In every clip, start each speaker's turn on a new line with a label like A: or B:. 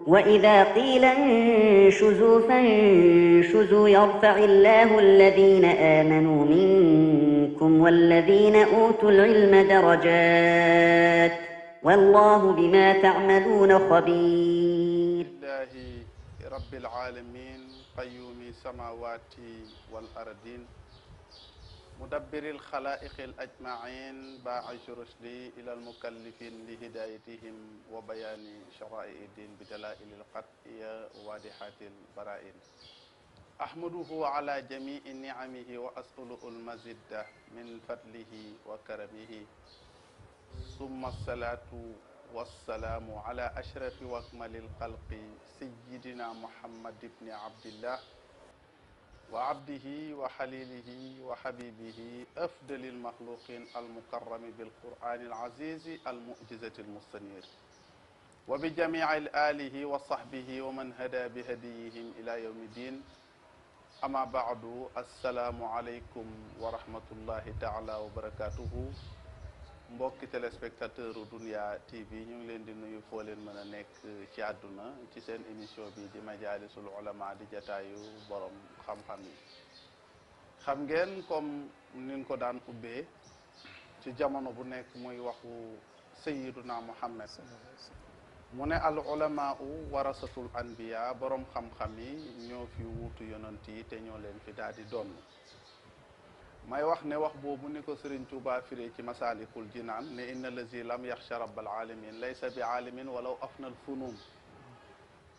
A: وإذا قيل انشزوا فانشزوا يرفع الله الذين آمنوا منكم والذين أوتوا العلم درجات والله بما تعملون خبير.
B: لله رب العالمين قيوم السماوات والأرضين مدبر الخلائق الأجمعين باعث رشدي إلى المكلفين لهدايتهم وبيان شرائع الدين بدلائل القطعية وواضحات البرائن أحمده على جميع نعمه وأسأله المزيد من فضله وكرمه ثم الصلاة والسلام على أشرف وأكمل الخلق سيدنا محمد بن عبد الله وعبده وحليله وحبيبه أفضل المخلوقين المكرم بالقرآن العزيز المعجزة المستنير وبجميع آله وصحبه ومن هدى بهديهم إلى يوم الدين أما بعد السلام عليكم ورحمة الله تعالى وبركاته mbokki téléspectateur Dunya TV ñu ngi leen di nuyu foo leen mën a nekk ci àdduna ci seen émission bi di majalisul ulama di jataayu borom xam-xam yi xam ngeen comme niñ ko daan ubbee ci jamono bu nekk muy waxu sayyiduna Muhammad mu ne al ulamaau warasatul anbiya borom xam-xam yi ñoo fi wuutu yonent yi te ñoo leen fi daal di doon may wax ne wax boobu ni ko Sëriñ Tuubaa firee ci Masaalikul Jinaan ne inna lazi lam yaxsha rabbal alamin laysa bi aalimin walaw afnal funun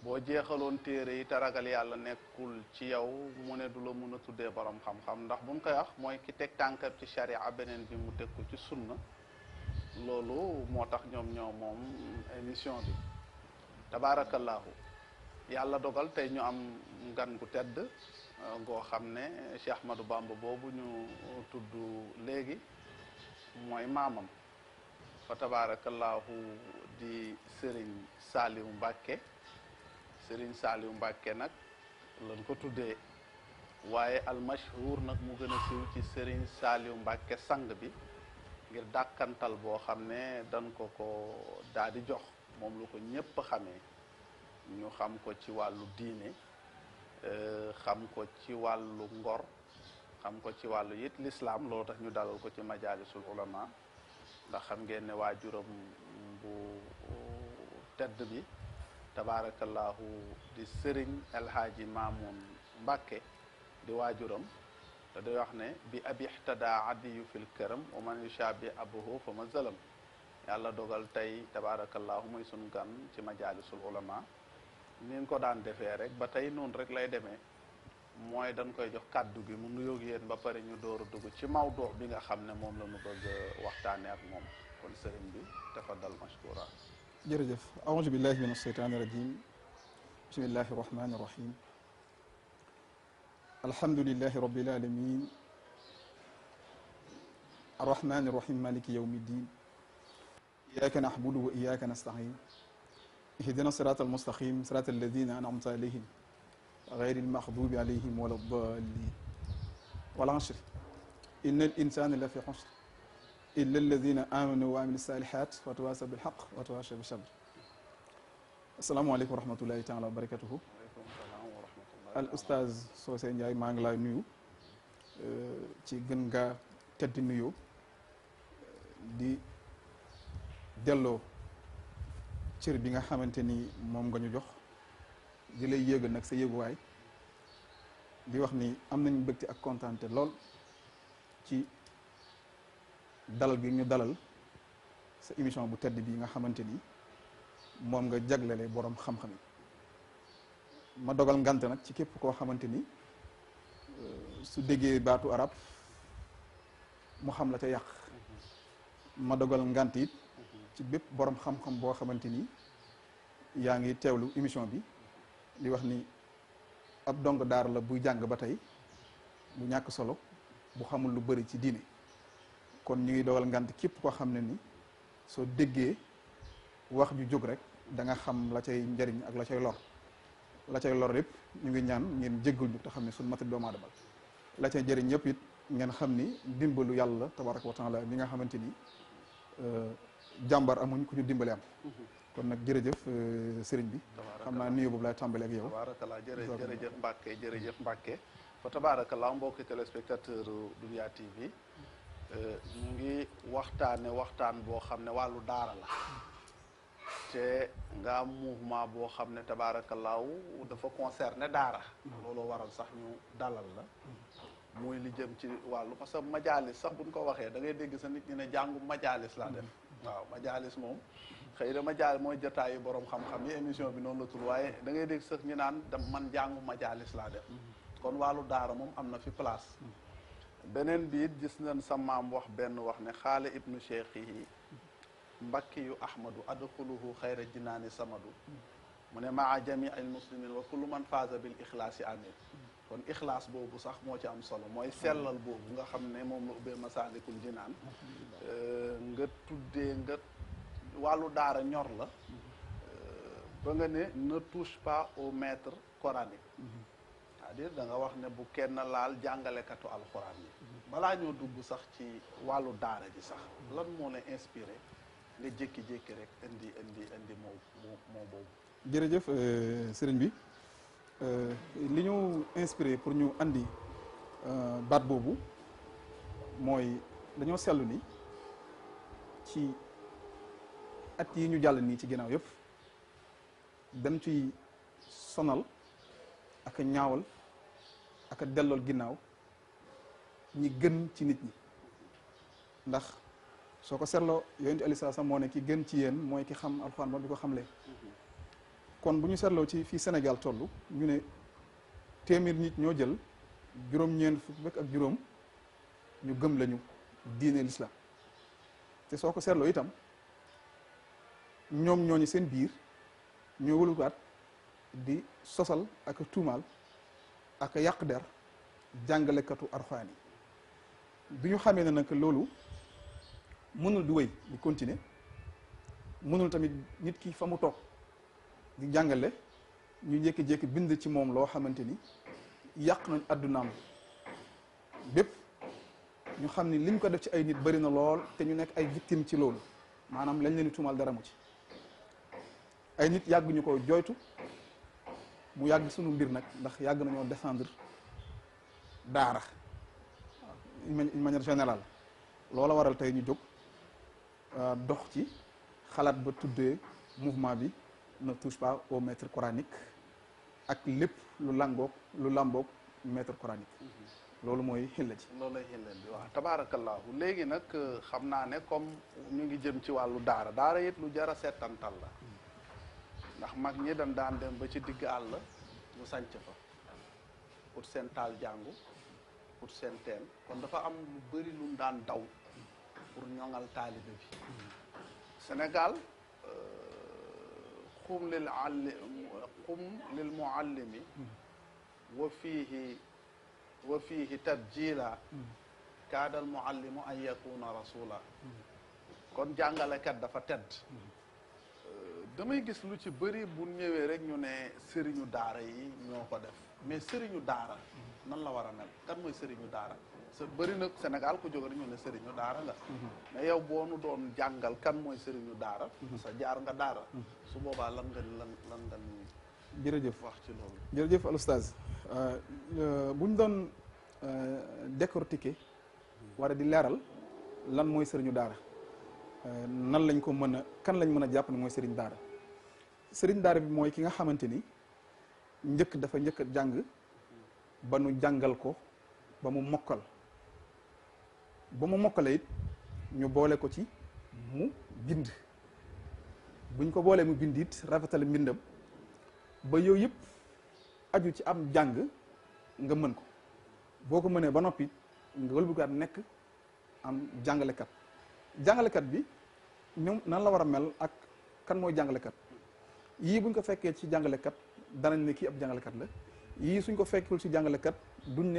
B: boo jeexaloon téere yi te ragal yàlla nekkul ci yow mu ne du la mun a tuddee borom xam-xam ndax bu mu koy wax mooy ki teg tànkam ci sharia beneen bi mu teg ko ci sunna loolu moo tax ñoom ñoo moom émission bi tabaarakallaahu yàlla dogal tey ñu am ngan gu tedd ngoo xam ne Cheikh Ahmadou Bamba boobu ñu tudd léegi mooy maamam fa tabaarakallaahu di Serigne Saliou Mbacké Serigne Saliou Mbacké nag lañ ko tuddee waaye almashhur nag mu gën a siiw ci Serigne Saliou Mbacké sang bi ngir dàkkantal boo xam ne dañ ko daal di jox moom lu ko ñépp xamee ñu xam ko ci wàllu diine xam ko ci wàllu ngor xam ko ci wàllu it l'islam loolu tax ñu dalal ko ci majalisul ulama ndax xam ngeen ne waajuram bu tedd bi tabarakallahu di Serigne El Hadji Mamoun Mbacké di waajuram te day wax ne bi abi ihtada adiyu fil karam wa man yushabi abuhu fa ma zalam yàlla dogal tey tabarakallahu muy sunu gan ci majalisul ulama ni ko daan defee rek ba tey noonu rek lay demee mooy dañ koy jox kàddu gi mu nuyoog yéen ba pare ñu door a dugg ci mawdu bi nga xam ne moom la ñu bëgg waxtaane ak moom kon sëriñ bi tafaddal mashkura
C: jërëjëf aouzu billahi min asheytaani rajim bismillahi rahmani rahim alhamdulillahi rabbil alamin arrahmani rahim maliki yawmi ddin iyyaka na'budu wa iyyaka nasta'in اهدنا الصراط المستقيم صراط الذين أنعمت عليهم غير المغضوب عليهم ولا الضالين والعصر إن الإنسان لفي خسر إلا الذين آمنوا وعملوا الصالحات وتواصوا بالحق وتواصوا بالصبر السلام عليكم ورحمة الله تعالى وبركاته الأستاذ Socé Ndiaye maa ngi lay nuyu ci gën nga tedd nuyu di delloo cër bi nga xamante ni moom nga ñu jox di lay yéegal nag sa yéeguwaay di wax ni am nañu mbégte ak kontaante lool ci dalal gi ñu dalal sa émission bu tedd bi nga xamante ni moom nga jaglele borom xam-xam yi ma dogal ngante nag ci képp koo xamante ni su déggee baatu arab mu xam la ca yàq ma dogal ngant it ci bépp borom xam-xam boo xamante ni yaa ngi teewlu émission bi di wax ni ab dong daar la buy jàng ba tey bu ñàkk solo bu xamul lu bëri ci diine kon ñu ngi dogal ngant képp koo xam ne ni soo déggee wax ju jóg rek da nga xam la cay njariñ ak la cay lor yëpp ñu ngi ñaan ngeen jéggul ñu te xam ne suñu mati doomu aadama la cay njëriñ yëpp it ngeen xam ni dimbalu yàlla tabaraka wa taala mi nga xamante ni jàmbar amuñ ku ñu dimbale am kon nag jërëjëf sëriñ bi xam naa nuyoo boobu laay tàmbale ak yow
B: tabarakallah jërëjëf Mbacke jërëjëf Mbacke fa tabarakallah mbokki téléspectateur Dunya TV ñu ngi waxtaane waxtaan boo xam ne wàllu daara la te nga am mouvement boo xam ne tabaarakallaahu dafa concerné daara looloo waral sax ñu dalal la muy li jëm ci wàllu parce que majaalis sax buñ ko waxee da ngay dégg sa nit ñi ne jàngu majaalis laa def waaw majaalis moom xëy na majaalis mooy jotaayu borom xam-xam yi émission bi noonu la tur waaye da ngay dégg sax ñu naan man jàngu majaalis laa def kon wàllu daara moom am na fi place beneen bi it gis nañ sa maam wax benn wax ne xaale ibnu cheikh yi mbakki yu ahmadu adxuluhu xayra jinaani samadu mu ne maa jamii al muslimin wa kullu man faaza bil ixlaasi amin kon ixlaas boobu sax moo ci am solo mooy sellal boobu nga xam ne moom la ubbee masaalikul jinaan nga tuddee nga wàllu daara ñor la ba nga ne ne touche pas au maître coranique c'est-à-dire da nga wax ne bu kenn laal jàngalekatu alxuraan yi balaa ñoo dugg sax ci wàllu daara ji sax lan moo la inspiré nga jékki-jékki rek indi moo boobu
C: jërëjëf sëriñ bi li ñu inspiré pour ñu andi baat boobu mooy dañoo seetlu ni ci at yi ñu jàll nii ci ginnaaw yëpp dañ ciy sonal ak a ñaawal ak a dellool ginnaaw ñi gën ci nit ñi ndax soo ko seetloo yonent aleyhi salaam moo ne ki gën ci yéen mooy ki xam alxuraan ba di ko xamle kon bu ñu seetloo ci fii Sénégal toll ñu ne téeméer nit ñoo jël juróom-ñeent fukk ak juróom ñu gëm lañu diine l'islam te soo ko seetloo itam ñoom ñooñu seen biir ñoo wëlukaat di sosal ak tuumaal ak yàq der jàngalekatu alxuraan yi bi ñu xamee ne nag loolu mënul di wéy di continuer mënul tamit nit ki fa mu toog di jàngale ñu jékki-jékki bind ci moom loo xamante ni yàq nañ addunaam bépp ñu xam ni liñ ko def ci ay nit bari na lool te ñu nekk ay victime ci loolu maanaam lañ leen di tuumal dara mu ci ay nit yàgg ñu ko jooytu mu yàgg sunu mbir nag ndax yàgg nañoo défendre daara une manière générale loola waral tey ñu jóg dox ci xalaat ba tuddee mouvement bi ne touche pas au maître coranique ak lépp lu làmboog maître coranique loolu mooy xilla ji
B: loolu lay xilla bi waaw tabaarakallaahu léegi nag xam naa ne comme ñu ngi jëm ci wàllu daara it lu jar a seetantal la ndax mag ñi dañ daan dem ba ci digg àll ñu sanc fa ut seen taal jàngu ut seen teen kon dafa am lu bëri lu daan daw pour ñoŋal taalibe bi Sénégal xum lil muallimi wa fiihi tabjila kaadal muallimu an yakuna rasula kon jàngalekat dafa tedd damay gis lu ci bëri bu ñëwee rek ñu ne sëriñu daara yi ñoo ko def mais sëriñu daara nan la war a mel kan mooy sëriñu daara bëri na Sénégal ku jóg rek ñu ne sëriñu daara nga mais yow boo nu doon jàngal kan mooy sëriñu daara sa jaar nga daara su boobaa lan nga
C: jërëjëf
B: wax ci loolu
C: jërëjëf al oustaz bu ñu doon décortiquer wala di leeral lan mooy sëriñu daara nan lañ ko mën a kan lañ mën a jàpp ne mooy sëriñ daara bi mooy ki nga xamante ni dafa njëkk a jàng ba nu jàngal ko ba mu mokkale it ñu boole ko ci mu bind buñ ko boolee mu bind it rafetal mbindam ba yooyu yëpp aju ci am jàng nga mën ko boo ko mënee ba noppi nga wëlbatiwaat nekk am jàngalekat bi ñoom nan la war a mel ak kan mooy jàngalekat yii buñ ko fekkee ci jàngalekat danañ ne kii ab jàngalekat la yii suñ ko fekkul ci jàngalekat duñ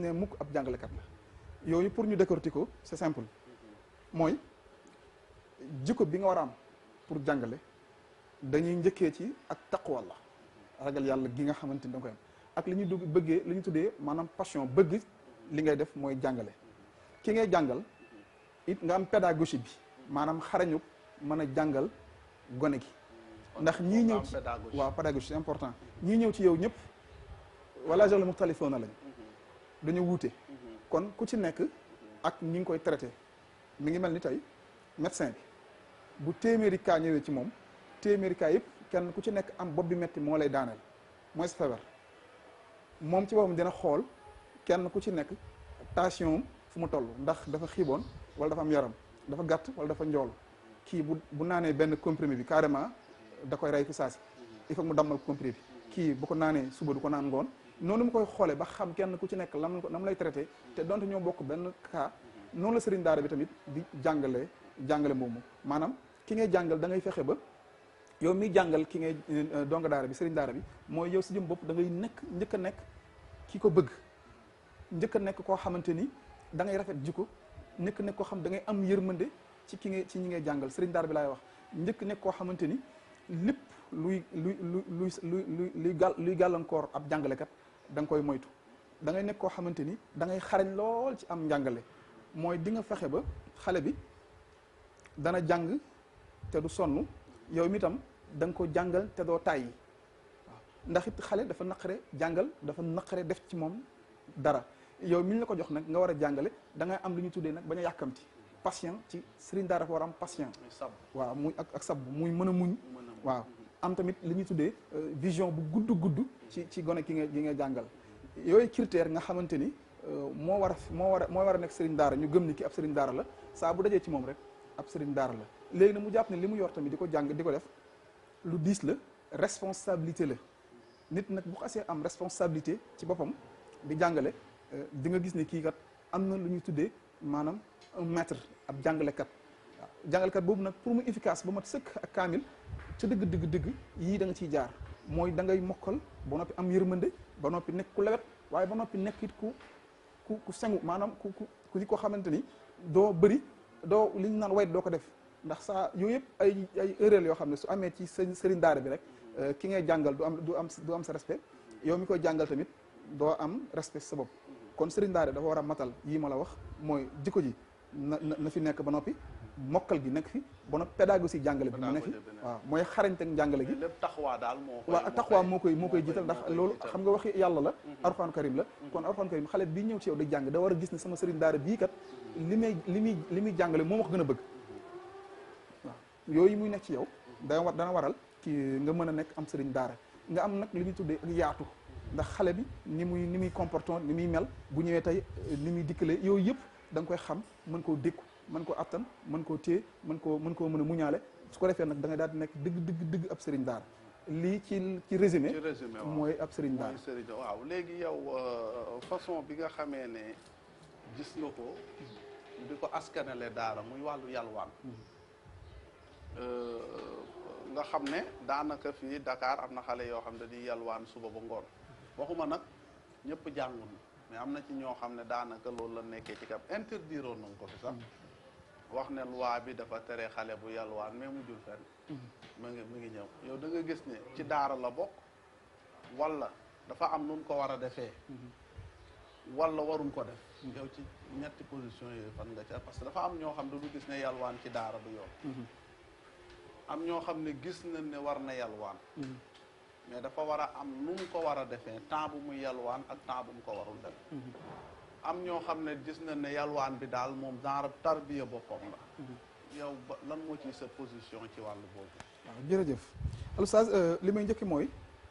C: ne mukk ab jàngalekat la yooyu pour ñu décortiquer ko c'est simple mooy jikko bi nga war a am pour jàngale dañuy njëkkee ci ak taqwa la ragal yàlla gi nga xamante ni da nga koy am ak li ñuy bëggee li ñu tuddee maanaam passion bëgg li ngay def mooy jàngale ki ngay jàngal it nga am pédagogie bi maanaam xarañu mën a jàngal gone gi ndax ñii ñëw ci waaw pédagogie c'est important ñii ñëw ci yow ñëpp wala jol muxtalifoona lañ dañu wuute kon ku ci nekk ak ñi ngi koy traité mi ngi mel ni tey médecin bi bu téeméeri cas ñëwee ci moom téeméeri cas yëpp kenn ku ci nekk am bopp bi metti moo lay daaneel mooy sa feebar moom ci boppam dina xool kenn ku ci nekk tension fu mu toll ndax dafa xiiboon wala dafa am yaram dafa gàtt wala dafa njool kii bu naanee benn comprimé bi carrément da koy rey fi saasi il faut mu dammal comprimé bi kii bu ko naanee suba du ko naan ngoon noonu mu koy xoolee ba xam kenn ku ci nekk lam lay traité te donte ñoo bokk benn cas noonu la sëriñ daara bi tamit di jàngale moomu maanaam ki ngay jàngal da ngay fexe ba yow miy jàngal ki ngay donga daara bi sëriñ daara bi mooy yow si jëm bopp da ngay njëkk a nekk ki ko bëgg njëkk a nekk koo xamante ni da ngay rafet jikko njëkk a nekk koo xam da ngay am yërmande ci ñi ngay jàngal sëriñ daara bi laay wax njëkk nekk koo xamante ni lépp luy gàllankoor ab jàngalekat da nga koy moytu da ngay nekk koo xamante ni da ngay xarañ lool ci am njàngale mooy di nga fexe ba xale bi dana jàng te du sonn yow mi tam da nga ko jàngal te doo tàyyi waaw ndax it xale dafa naqare jàngal dafa naqare def ci moom dara yow mi ñu la ko jox nag nga war a jàngale da ngay am lu ñu tuddee nag bañ a yàkkamti patient ci sëriñ daara dafa war a am patient waaw muy ak sab muy mën a muñ waaw am tamit li ñuy tuddee vision bu gudd ci gone gi nga jàngal yooyu critère nga xamante ni moo war a nekk sëriñ daara ñu gëm ni ki ab sëriñ daara la saa bu dajee ci moom rek ab sëriñ daara la léegi nag mu jàpp ne li mu yor tamit di ko jàng di ko def lu diis la responsabilité la nit nag bu xasee am responsabilité ci boppam di jàngale di nga gis ne kii kat am na lu ñuy tuddee maanaam un maître ab jàngalekat waaw jàngalekat boobu nag pour mu efficace ba mat sëkk ak kaamil ca dëgg yii da nga ciy jaar mooy da ngay mokkal ba noppi am yërmande ba noppi nekk ku lewet waaye ba noppi nekk it ku sengu maanaam ku di ko xamante ni doo bëri doo li ñu naan wayt doo ko def ndax saa yooyu yëpp ay erreur yoo xam ne su amee ci sëriñ daara bi rek ki ngay jàngal du am sa respect yow mi koy jàngal tamit doo am respect sa bopp kon sëriñ daara dafa war a matal yii ma la wax mooy jikko ji na fi nekk ba noppi mokkal gi nekk fi ba noppi pédagogie jàngale bi mu nekk fi waaw mooy xarañte jàngale gi
B: lépp taxawaa daal
C: waaw taxawaa moo koy jiital ndax loolu xam nga waxi yàlla la alxuraan karim la kon alxuraan karim xale bii ñëw ci yow di jàng da war a gis ne sama sëriñ daara bii kat li muy jàngale moo ma ko gën a bëgg waaw yooyu muy nekk ci yow dana waral ki nga mën a nekk am sëriñ daara nga am nag li ñuy tuddee ak yaatu ndax xale bi ni muy comportement ni muy mel bu ñëwee tey ni muy dikkale yooyu yëpp da nga koy xam mën koo dékku mën koo attan mën koo téye mën koo mën a muñaale su ko defee nag da ngay daal di nekk dëgg ab sëriñ daara lii ci résumé mooy ab sëriñ daara
B: waaw léegi yow façon bi nga xamee ne gis nga ko di ko askanale daara muy wàllu yalwaan nga xam ne daanaka fii Dakar am na xale yoo xam ne di yalwaan suba ba ngoon waxuma nag ñëpp jàngul mais am na ci ñoo xam ne daanaka loolu la nekkee ci kam interdire woon nañ ko fi sax wax ne loi bi dafa tere xale bu yalwaan mais mujjul fenn mu ngi ñëw yow da nga gis ne ci daara la bokk wala dafa am nun ko war a defee wala waruñ ko def yow ci ñetti position yooyu fan nga ca parce que dafa am ñoo xam ne du gis ne yalwaan ci daara du yoon am ñoo xam ne gis nañ ne war na yalwaan mais dafa war a am nu mu ko war a defee temps bu muy yalwaan ak temps bu mu ko warul def am ñoo xam ne gis nañ ne yalwaan bi daal moom genre tarbiya boppam la yow lan moo ci sa position ci wàllu boobu
C: waaw jërëjëf Oustaz li may njëkki mooy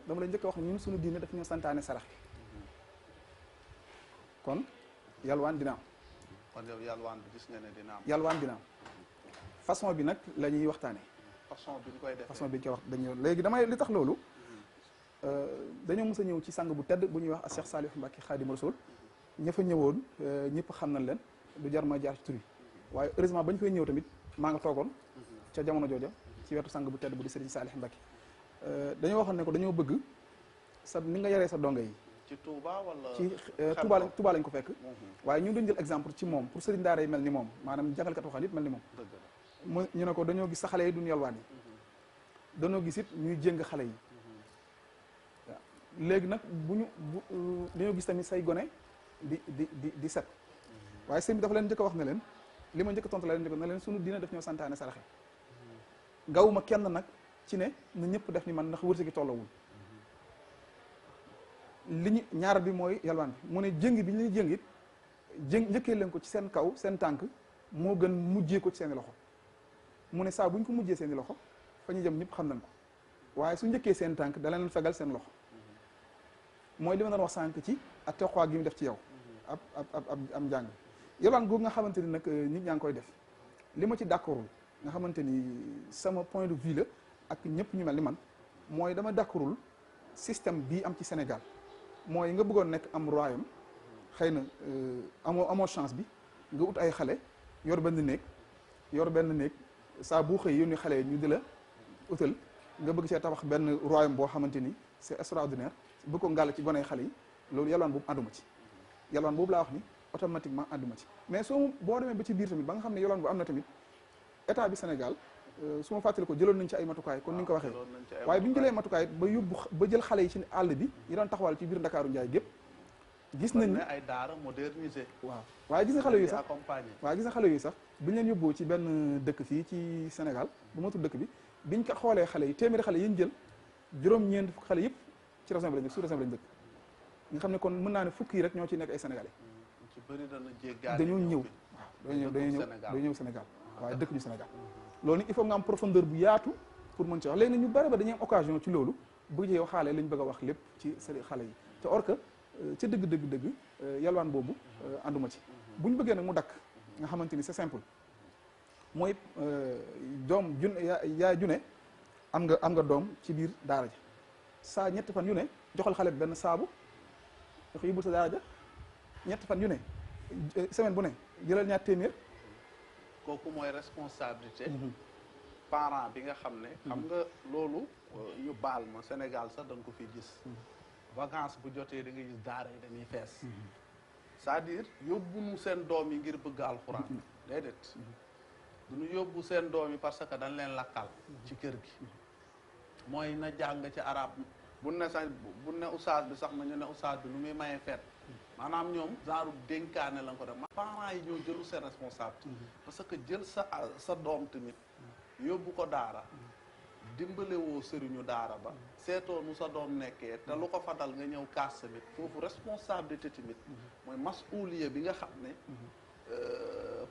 C: dama lay njëkk wax ne ñun suñu diine daf ñu santaane sarax kon yalwaan dina am
B: kon yow yalwaan bi gis nga ne dina am
C: yalwaan dina am façon bi nag la ñuy waxtaane
B: façon bi ñu koy defee
C: façon bi ñu koy wax dañu léegi damay li tax loolu dañoo mës a ñëw ci sang bu tedd bu ñuy wax a Cheikh Salif Mbacké Khadim Rasoul ña fa ñëwoon ñëpp xam nañ leen du jar ma jaar ci tur yi waaye heureusement bañ fay ñëw tamit maa nga toogoon ca jamono jooja ci wetu sang bu tedd bu di Serigne Salih Mbacké dañoo waxoon ne ko dañoo bëgg sa ni nga yaree sa donga yi
B: ci Touba wala
C: ci Touba lañ ko fekk waaye ñu doon jël exemple ci moom pour Serigne daara yi mel ni moom maanaam jàngalkat waxaan it mel ni moom ñu ne ko dañoo gis sa xale yi duñ yalwaan yi dañoo gis it ñuy jéng xale yi waaw léegi nag dañoo gis tamit say gone di set waaye sëñ bi dafa leen njëkk a wax ne leen li ma njëkk a tontu la leen njëkk ne leen sunu diina daf ñoo santaane saraxe gawuma kenn nag ci ne na ñëpp def ni man ndax wërsëg gi tollawul li ñu ñaar bi mooy yalwaan bi mu ne jëng bi ñu lay jëng it njëkkee leen ko ci seen kaw seen tànk moo gën mujjee ko ci seen loxo mu ne saa bu ñu ko mujjee seen i loxo fa ñu jëm ñëpp xam nañ ko waaye su njëkkee seen tànk da leen fegal seen loxo mooy li ma doon wax sànq ci ak teqwaa gi mu def ci yow am njàng yalwaan googu nga xamante ni nag nit ñaa ngi koy def li ma ci d'accordul nga xamante ni sama point de vue la ak ñëpp ñu mel ni man mooy dama d'accordul système bii am ci Sénégal mooy nga bëggoon nekk am royaume xëy na amoo chance bi nga ut ay xale yor benn néeg saa bu xëy yónni xale yi ñu di la utal nga bëgg see tabax benn royaume boo xamante ni c'est extraordinaire bëgg ko ngàll ci goney xale yi loolu yalwaan boobu ànduma ci yalwaan boobu laa wax ni automatiquement ànduma ci mais boo demee ba ci biir tamit ba nga xam ne yalwaan bu am na tamit état bi Sénégal su ma fàttali ko jëloon nañ ci ay matukaay kon ni nga ko waxee waaye bi ñu jëlee matukaay ba jël xale yi ci àll bi yi doon taxawal ci biir Ndakaaru Njaay gépp gis nañ ne
B: ay daara modernisé
C: waaw waaye gis nga xale yooyu sax bi ñu leen yóbboo ci benn dëkk fii ci Sénégal bu ma tudd dëkk bi biñ ko xoolee xale yi téeméeri xale yi ñu jël juróom-ñeent fukk xale yëpp ci région bi lañ dëkk sous région bi lañ dëkk nga xam ne kon mën naa ne fukk yi rek ñoo ci nekk ay sénégalais dañoo ñëw waaw dañoo ñëw Sénégal waaye dëkk ñu Sénégal loolu nag il faut nga am profondeur bu yaatu pour mën ci wax léegi nag ñu bari ba dañuy am occasion ci loolu bëgg yow xaale lañ bëgg a wax lépp ci xale yi te or que ca dëgg yalwaan boobu ànduma ci bu ñu bëggee nag mu dakk nga xamante ni c'est simple mooy doom yaay june am nga doom ci biir daara ja saa ñetti fan yu ne joxal xale bi benn saabu da ko yóbbul sa daara ja ñetti fan yu ne semaine bu ne jëlal ñaar téeméer
B: kooku mooy responsabilité parent bi nga xam ne xam nga loolu ñu baal ma Sénégal sax da nga ko fi gis vacances bu jotee da nga gis daara yi dañuy fees c'est-à-dire yóbbuñu seen doom yi ngir bëgg alxuraan déedéet duñu yóbbu seen doom yi parce que dañ leen lakkal ci kër gi mooy na jàng ci arab bu ne sax bu ne oustaz bi sax na ñu ne oustaz bi nu muy mayee feet maanaam ñoom genre dénkaane la ko def parents yi ñoo jëlu seen responsabilité parce que jël sa doom tamit yóbbu ko daara dimbalewoo sëriñu daara ba seetoo nu sa doom nekkee te lu ko fa dal nga ñëw kaas tamit foofu responsabilité tamit mooy masuuliya bi nga xam ne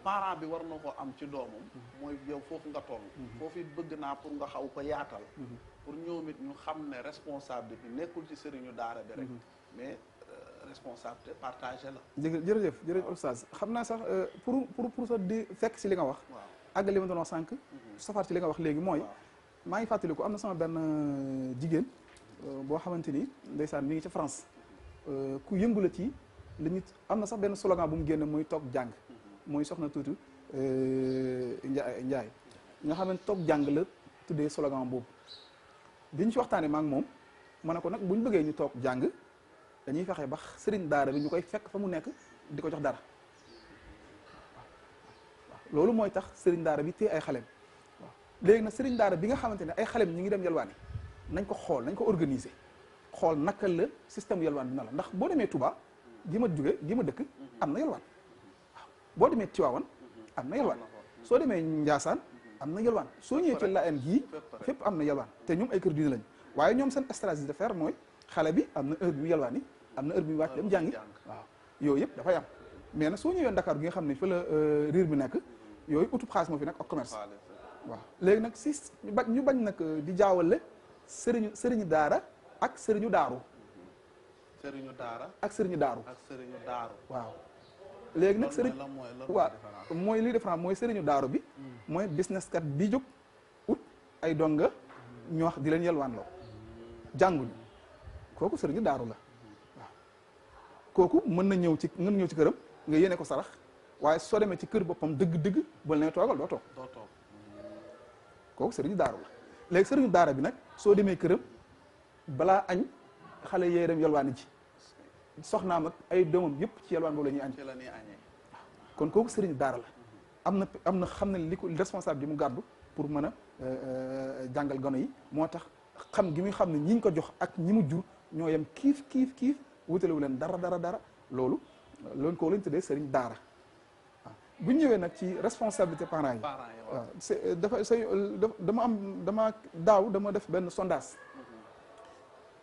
B: parent bi war na ko am ci doomam mooy yow foofu nga toll foofu it bëgg naa pour nga xaw ko yaatal pour ñoom it ñu xam ne responsabilité bi nekkul ci sëriñu daara bi rek mais responsabilité partagée la
C: jërëjëf oustaz xam naa sax pour sax di fekk si li nga wax àgg li ma doon wax sànq safaat ci li nga wax léegi mooy maa ngi fàttaliku am na sama benn jigéen boo xamante ni ndeysaan mi ngi ci France ku yëngu la ci li ñu am na sax benn slogan bu mu génne muy toog jàng mooy soxna tuuti Njaay nga xam ne toog jàng la tuddee slogan boobu bi ñu ci waxtaanee ma ak moom ma ne ko nag bu ñu bëggee ñu toog jàng dañuy fexe ba sëriñ daara bi ñu koy fekk fa mu nekk di ko jox dara waaw loolu mooy tax sëriñ daara bi téye ay xaleem waaw léegi nag sëriñ daara bi nga xamante ne ay xaleem ñi ngi dem yalwaani nañ ko xool nañ ko organiser xool naka la système yalwaan bi na la ndax boo demee Touba gi ma dëkk am na yalwaan waaw boo demee Tiwaawan am na yalwaan soo demee Njaasaan am na yalwaan soo ñëwee ci Laayeen gii fépp am na yalwaan te ñoom ay kër diine lañ waaye ñoom seen stratégie de faire mooy xale bi am na heure bi yalwaan yi am na heure bi wàcc dem jàngi waaw yooyu yëpp dafay am mais nag soo ñëwee Dakar gi nga xam ne fa la riir bi nekk yooyu utub xaalis moo fi nekk ak commerce waaw léegi nag si ñu bañ nag di jaawale sëriñu daara ak sëriñu daaru ak sëriñu daaru waaw léegi nag sëriñ waaw mooy li différence mooy sëriñu daaru bi mooy business kat bi jóg ut ay donga ñu wax di leen yelwaan loo jànguñu kooku sëriñu daaru la waaw kooku mën na ñëw ci këram nga yéene ko sarax waaye soo demee ci kër boppam dëgg-dëgg bal ne toogal doo toog kooku sëriñu daaru la léegi sëriñu daara bi nag soo demee këram balaa añ xale yee dem yelwaani ji soxnaam ak ay doomam yëpp ci yelwaan boobu la ñuy añ kon kooku sëriñu daara la am na xam ne li ko responsable bi mu gàddu pour mën a jàngal gano yi moo tax xam gi muy xam ne ñi ñu ko jox ak ñi mu jur ñoo yem kiif wutalewu leen dara loolu ko lañ tuddee sëriñ daara waaw bu ñu ñëwee nag ci responsabilité parents yi.
B: parents yi
C: waaw c'est dama daaw dama def benn sondage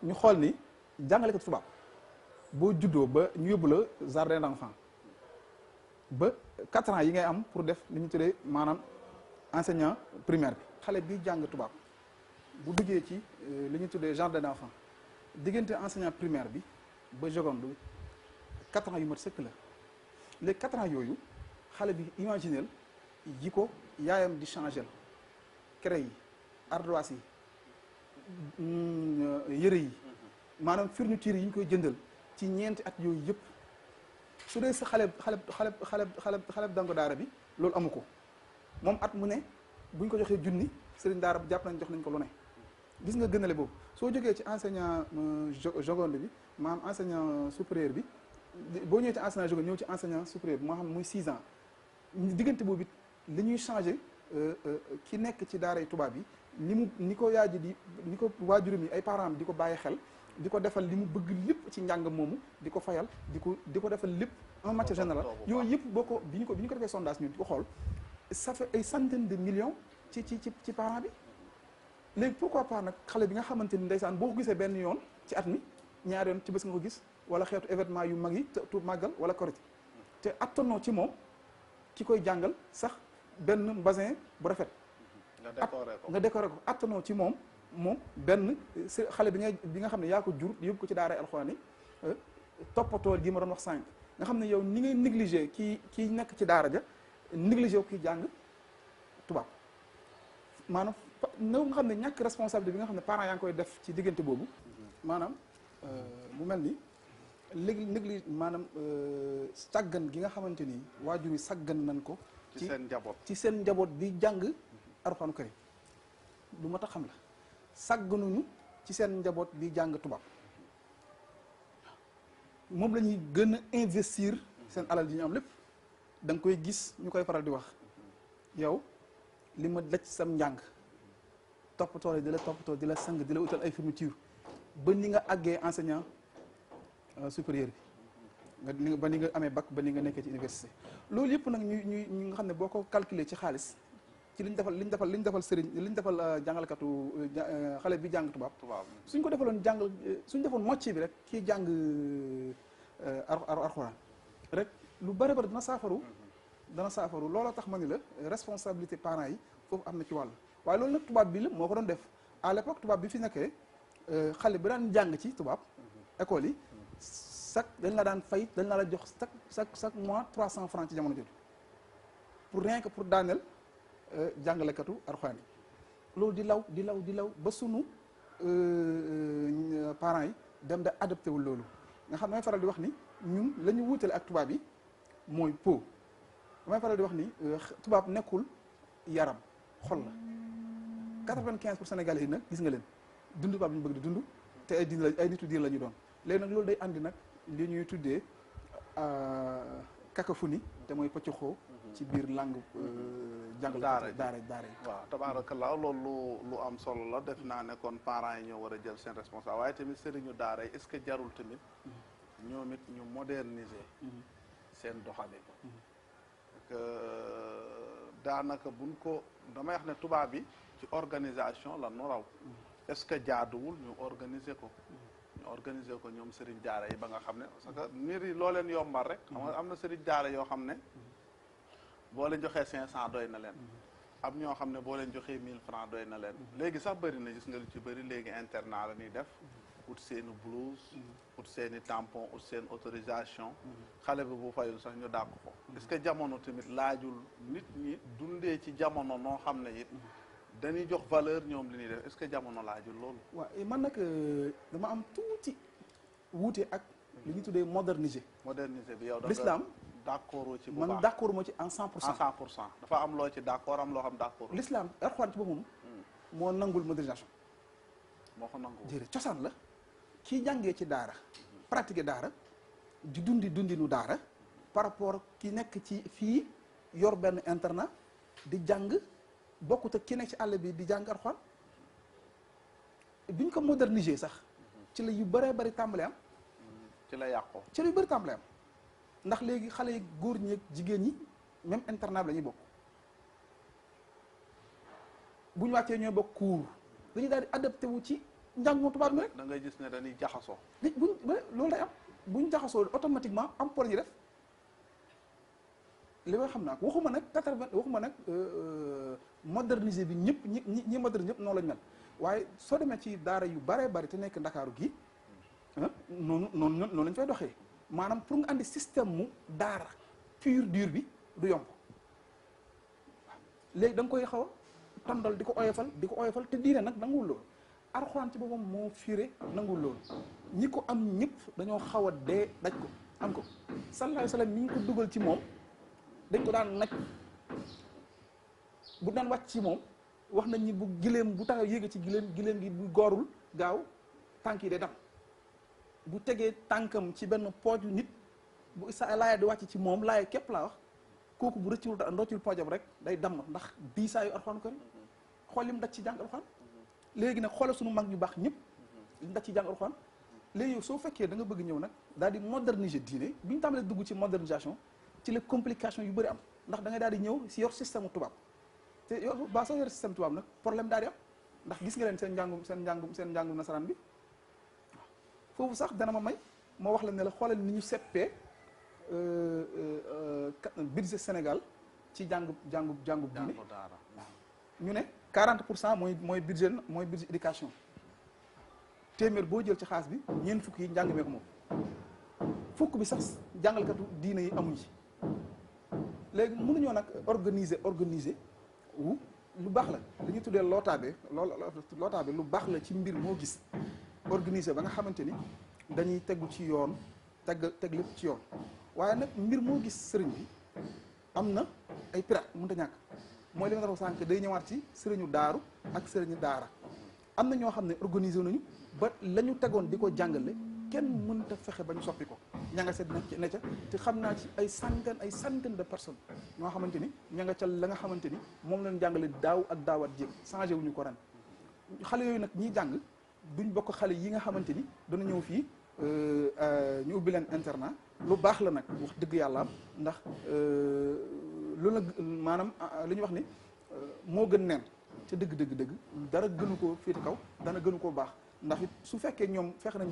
C: ñu xool ni jàngalekat tubaab boo juddoo ba ñu yóbbu la jardin d'enfant ba 4 ans yi ngay am pour def li ñu tuddee maanaam enseignant primaire bi. xale bi jàng tubaab bu duggee ci li ñu tuddee jardin d'enfant diggante enseignant primaire bi ba seconde 4 ans yu mat sëkk la léegi 4 ans yooyu xale bi imaginel yi ko yaayam di changer craie yi ardoise yi yëre yi maanaam fourniture yi ñu koy jëndal ci ñeenti at yooyu yëpp su dee sa xale dango daara bi loolu amu ko moom at mu ne buñ ko joxee junni sëriñ daara bi jàpp nañ jox nañ ko lu ne gis nga gënale boobu soo jógee ci enseignant seconde bi maanaam enseignant supérieur bi boo ñëwee ci enseignant seconde ñëw ci enseignant supérieur bi moo xam muy 6 ans diggante boobu it li ñuy changé ki nekk ci daaray tubaab yi ni ko yaay ji di ni ko waajuram yi ay parents am di ko bàyyi xel di ko defal li mu bëgg lépp ci njàng moomu di ko fayal di ko defal lépp en matière générale yooyu yëpp boo ko bi ñu ko defee sondage ñun di ko xool ça fait ay centaines de millions ci parent bi léegi pourquoi pas nag xale bi nga xamante ni ndeysaan boo ko gisee benn yoon ci at mi ñaari yoon ci bés nga ko gis wala xeetu événement yu mag yi tu màggal wala korite te attanoo ci moom ki koy jàngal sax benn basin bu rafet nga décoré ko attanoo ci moom benn xale bi nga xam ne yaa ko jur yóbbu ko ci daara alxuraan yi toppatoo gi ma doon wax sànq nga xam ne yow ni ngay négligé kii nekk ci daara ja négligé wu kii jàng tubaab maanaam nga xam ne ñàkk responsabilité bi nga xam ne parents yaa ngi koy def ci diggante boobu maanaam mu mel ni léegi négligé maanaam sàggan gi nga xamante ni waajur yi sàggan nañ ko ci seen njaboot bi jàng alxuraanu karim lu ma tax xam la sàgganuñu ci seen njaboot bi jàng tubaab moom la ñuy gën a investir seen alal yi ñu am lépp da nga koy gis ñu koy faral di wax yow li ma daj sam njàng toppatoo la di la toppatoo di la sang di la utal ay fourniture ba ni nga àggee enseignant supérieur bi ba ni nga amee bac ba ni nga nekkee ci université loolu yëpp nag ñu nga xam ne boo ko calculer ci xaalis ci li ñu defal sëriñ li ñu defal jàngalkatu xale bi jàng tubaab suñ ko defaloon suñ defoon moitié bi rek kii jàng alxuraan rek lu bëri bëri dana saafaru looloo tax ma ni la responsabilité parents yi foofu am na ci wàll waaye loolu nag tubaab bi la moo ko doon def à l'époque tubaab bi fi nekkee xale bi daan jàng ci tubaab école yi dañ la daan fay dañ la jox chaque mois 300 francs ci jamono jooju pour rien que pour daaneel jàngalekatu alxuraan yi loolu di law ba sunu parents yi dem da adopté wul loolu nga xam ne damay faral di wax ni ñun la ñu wuutale ak tubaab yi mooy po damay faral di wax ni tubaab nekkul yaram xol la 95 pour Sénégalais yi nag gis nga leen dund tubaab bi ñu bëgg di dund te ay nitu diir la ñu doon léegi nag loolu day andi nag li ñuy tuddee cacophonie te mooy pëccoxoo ci biir langue jàngal daara yi
B: waaw tabaarakallaa loolu lu am solo la def naa ne kon parents yi ñoo war a jël seen responsable waaye tamit sëriñu daara yi est-ce que jarul tamit ñoom it ñu moderniser seen doxalin que daanaka buñ ko damay wax ne tubaab bi ci organisation la nu raw est-ce que jaaduwul ñu organiser ko ñoom sëriñ daara yi ba nga xam ne parce que mbir yi loo leen yombal rek xam nga am na sëriñ daara yoo xam ne boo leen joxee 500 doy na leen am ñoo xam ne boo leen joxee 1000 francs doy na leen léegi sax bëri na gis nga lu ci bëri léegi internat la ñuy def ut seeni blouse ut seeni tampon ut seen autorisation xale bi bu fayul sax ñu dàq ko est-ce que jamono tamit laajul nit ñi dundee ci jamono noo xam ne it dañuy jox valeur ñoom li ñuy def est-ce que jamono laajul loolu
C: waaw man nag dama am tuuti wuute ak li ñu tuddee moderniser
B: bi yow
C: l'islam
B: d'accord ci bu
C: man
B: baax
C: d'accord moo ci en 100%
B: dafa am loo ci d'accord am loo xam d'accord
C: l'islam alxuraan ci boppam moo nangul modernisation
B: moo ko nangul
C: jërëjëf cosaan la kii jàngee ci daara pratiquer daara di dundinu daara par rapport ki nekk ci fii yor benn internat di jàng bokkut ak ki nekk ci àll bi di jàng alxuraan biñ ko moderniser sax ci la yu bëree bëri tàmbale am
B: ci la yàqoo
C: ci la yu bëri tàmbale am ndax léegi xale yi góor ñi ak jigéen ñi même internat bi la ñuy bokk bu ñu wàccee ñooy bokk cours dañuy daal di adapté wu ci njàngu tubaab mi rek.
B: da ngay gis ne dañuy jaxasoo.
C: loolu day am bu ñu jaxasoo automatiquement am pour ñu def li nga xam naa ko waxuma nag 80 waxuma nag moderniser bi ñëpp ñi moderne ñëpp noonu lañu mel waaye soo demee ci daara yu baree bari te nekk Ndakaaru gii noonu lañ fay doxee maanaam pour nga andi système mu daara pur dur bi du yomb léegi da nga koy xaw a tàndal di ko oyofal te diine nag nanguwul loolu Alxuraan ci boppam moo fiire nanguwul loolu ñi ko am ñëpp dañoo xaw a dee daj ko am ko sallallahu alayhi wa sallam mi ngi ko dugal ci moom dañ ko daan naj bu daan wàcc ci moom wax nañ ni bu gileem bu taxaw yéege ci gileem gi bu goorul gaaw tànk yi day dam bu tegee tànkam ci benn pooju nit bu sa laaya di wàcc ci moom laaya képp laa wax kooku bu rëccul poojam rek day damm ndax diisaayu Alxuraan ko xool lim daj ci jàng Alxuraan léegi nag xoolal suñu mag ñu baax ñëpp lim daj ci jàng Alxuraan léegi yow soo fekkee da nga bëgg ñëw nag daal di moderniser diine bi ñu tàmbalee dugg ci modernisation ci la complication yu bëri am ndax da ngay daal di ñëw si yor système tubaab te yow ba soo yor système tubaab nag problème daal di am ndax gis nga leen seen njàngum nasaraan bi foofu sax dana ma may moo wax la ne la xoolal ni ñu seppee budget Sénégal ci jàngub diine ñu ne 40% mooy budget éducation téeméer boo jël ci xaas bi ñeent fukk yi njàng mee ko moom fukk bi sax jàngalkatu diine yi amuñ ci léegi mënuñoo nag organiser wu lu baax la li ñu tuddee lootaabe lu baax la ci mbir moo gis organiser ba nga xamante ni dañuy tegu ci yoon teg lépp ci yoon waaye nag mbir moo gis sëriñ bi am na ay pirate mënut a ñàkk mooy li nga tax sànq day ñëwaat ci sëriñu daaru ak sëriñu daara am na ñoo xam ne organiser nañu ba la ñu tegoon di ko jàngale kenn mënta fexe ba ñu soppi ko ña nga seet ne ca te xam naa ci ay centaine de personnes ñoo xamante ni ña nga ca la nga xamante ni moom lañ jàngale daaw ak daawaat jéeg changé wuñu ko ren xale yooyu nag ñiy jàng duñ bokk xale yi nga xamante ni dana ñëw fii ñu ubbi leen internat lu baax la nag wax dëgg yàlla am ndax lu la maanaam li ñuy wax ni moo gën neen ca dëgg dara gënu koo féete kaw dana gënu koo baax ndax it su fekkee ñoom fexe nañ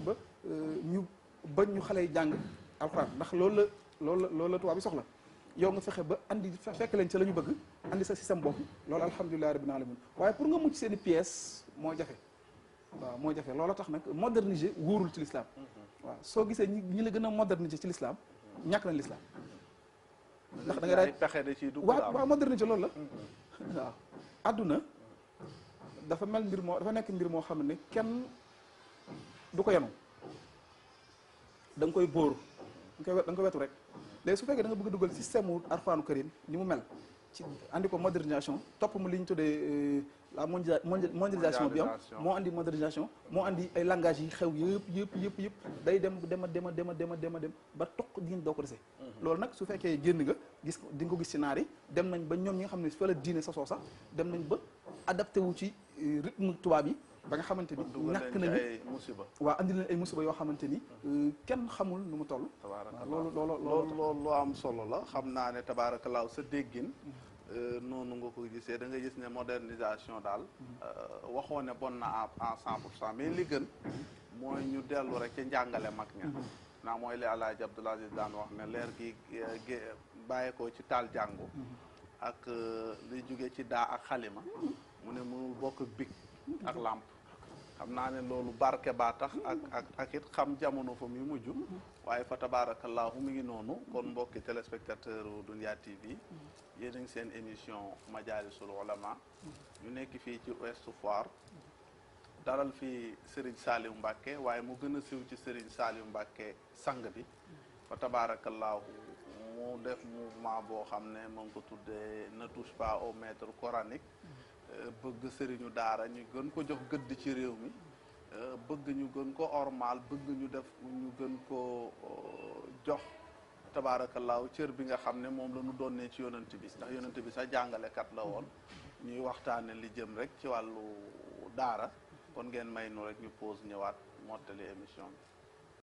C: ba ñu xale yi jàng Alxuraan ndax loolu la tubaab bi soxla yow nga fexe ba andi fekk leen ca la ñu bëgg andi sa système bopp loolu alhamdulilah rabbil alamin waaye pour nga mucc seen i pièces moo jafe waaw moo jafe loolu tax nag moderniser wóorul ci l'islam waaw soo gisee ñi la gën a moderniser ci l'islam ñàkk nañ l'islam ndax da nga daal
B: pexe da ciy dugg
C: waaw moderniser loolu la waaw adduna dafa nekk mbir moo xam ne kenn du ko yenu da nga koy bóoru da nga koy wetu rek léegi su fekkee da nga bëgg a dugal système mu Alxuraanu Karim ni mu mel ci andi ko modernisation topp mu li ñu tuddee la mondialisation bi am moo andi modernisation moo andi ay langage yi xew yëpp day dem ba toq diine doo ko dese loolu nag su fekkee génn nga gis di nga ko gis ci naar yi dem nañ ba ñoom ñi nga xam ne fa la diine sasoo sax dem nañ ba adapté wu ci rythme tubaab yi ba nga xamante ni ñàkk nañu waaw andi leen ay musiba yoo xamante ni kenn xamul nu mu toll
B: loolu lu am solo la xam naa ne tabaarakallaahu sa déggin noonu nga ko gisee da nga gis ne modernisation daal waxoo ne bon na en 100% mais li gën mooy ñu dellu rek ci njàngale mag ña naa mooy li Alaaji Abdul Aziz daan wax ne leer gi bàyyeekoo ci taal jàngu ak li jóge ci daa ak xalima mu ne mënul bokk big ak làmp xam naa ne loolu barke baa tax ak it xam jamono fa muy mujj waaye fa tabaarakallaahu mu ngi noonu kon mbokki téléspectateur Dunya TV yéen a ngi seen émission Majalisul Ulama ñu nekk fii ci Ouest Foire dalal fii Serigne Saliou Mbacké waaye mu gën a siiw ci Serigne Saliou Mbacké sang bi fa tabaarakallaahu mu def mouvement boo xam ne moo ngi ko tuddee ne touche pas au maître coranique bëgg sëriñu daara ñu gën ko jox gëdd ci réew mi bëgg ñu gën ko ormal bëgg ñu gën ko jox tabaarakallaahu cër bi nga xam ne moom la ñu doonee ci yonent bi ndax yonent bi sax jàngalekat la woon ñuy waxtaane li jëm rek ci wàllu daara kon ngeen may nu rek ñu pause ñëwaat mottali émission bi